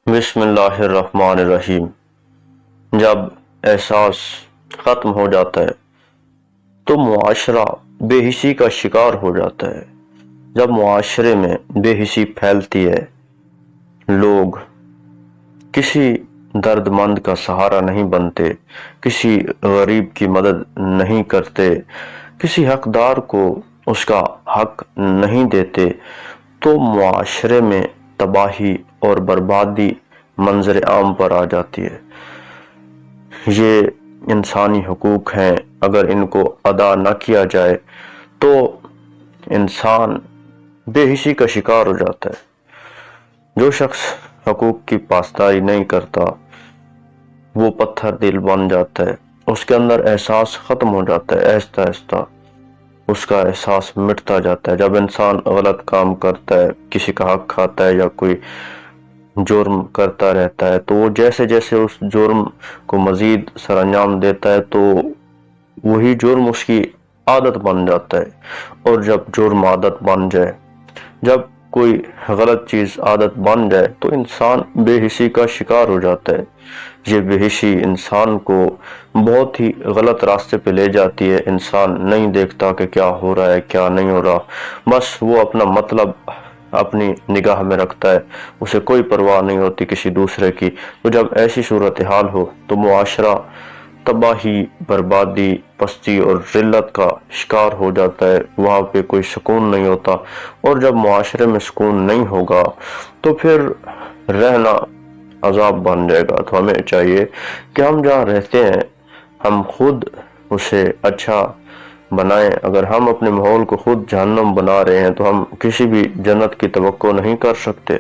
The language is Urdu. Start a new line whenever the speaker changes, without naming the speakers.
بسم اللہ الرحمن الرحیم۔ جب احساس ختم ہو جاتا ہے تو معاشرہ بے حسی کا شکار ہو جاتا ہے۔ جب معاشرے میں بے حسی پھیلتی ہے، لوگ کسی درد مند کا سہارا نہیں بنتے، کسی غریب کی مدد نہیں کرتے، کسی حقدار کو اس کا حق نہیں دیتے، تو معاشرے میں تباہی اور بربادی منظر عام پر آ جاتی ہے۔ یہ انسانی حقوق ہیں، اگر ان کو ادا نہ کیا جائے تو انسان بے حسی کا شکار ہو جاتا ہے۔ جو شخص حقوق کی پاسداری نہیں کرتا وہ پتھر دل بن جاتا ہے، اس کے اندر احساس ختم ہو جاتا ہے، آہستہ آہستہ اس کا احساس مٹتا جاتا ہے۔ جب انسان غلط کام کرتا ہے، کسی کا حق کھاتا ہے یا کوئی جرم کرتا رہتا ہے، تو وہ جیسے جیسے اس جرم کو مزید سر انجام دیتا ہے تو وہی جرم اس کی عادت بن جاتا ہے، اور جب جرم عادت بن جائے، جب کوئی غلط چیز عادت بن جائے تو انسان بے حسی کا شکار ہو جاتا ہے۔ یہ بے حسی انسان کو بہت ہی غلط راستے پہ لے جاتی ہے۔ انسان نہیں دیکھتا کہ کیا ہو رہا ہے کیا نہیں ہو رہا، بس وہ اپنا مطلب اپنی نگاہ میں رکھتا ہے، اسے کوئی پرواہ نہیں ہوتی کسی دوسرے کی۔ تو جب ایسی صورتحال ہو تو معاشرہ تباہی، بربادی، پستی اور ذلت کا شکار ہو جاتا ہے، وہاں پہ کوئی سکون نہیں ہوتا، اور جب معاشرے میں سکون نہیں ہوگا تو پھر رہنا عذاب بن جائے گا۔ تو ہمیں چاہیے کہ ہم جہاں رہتے ہیں ہم خود اسے اچھا بنائیں۔ اگر ہم اپنے ماحول کو خود جہنم بنا رہے ہیں تو ہم کسی بھی جنت کی توقع نہیں کر سکتے۔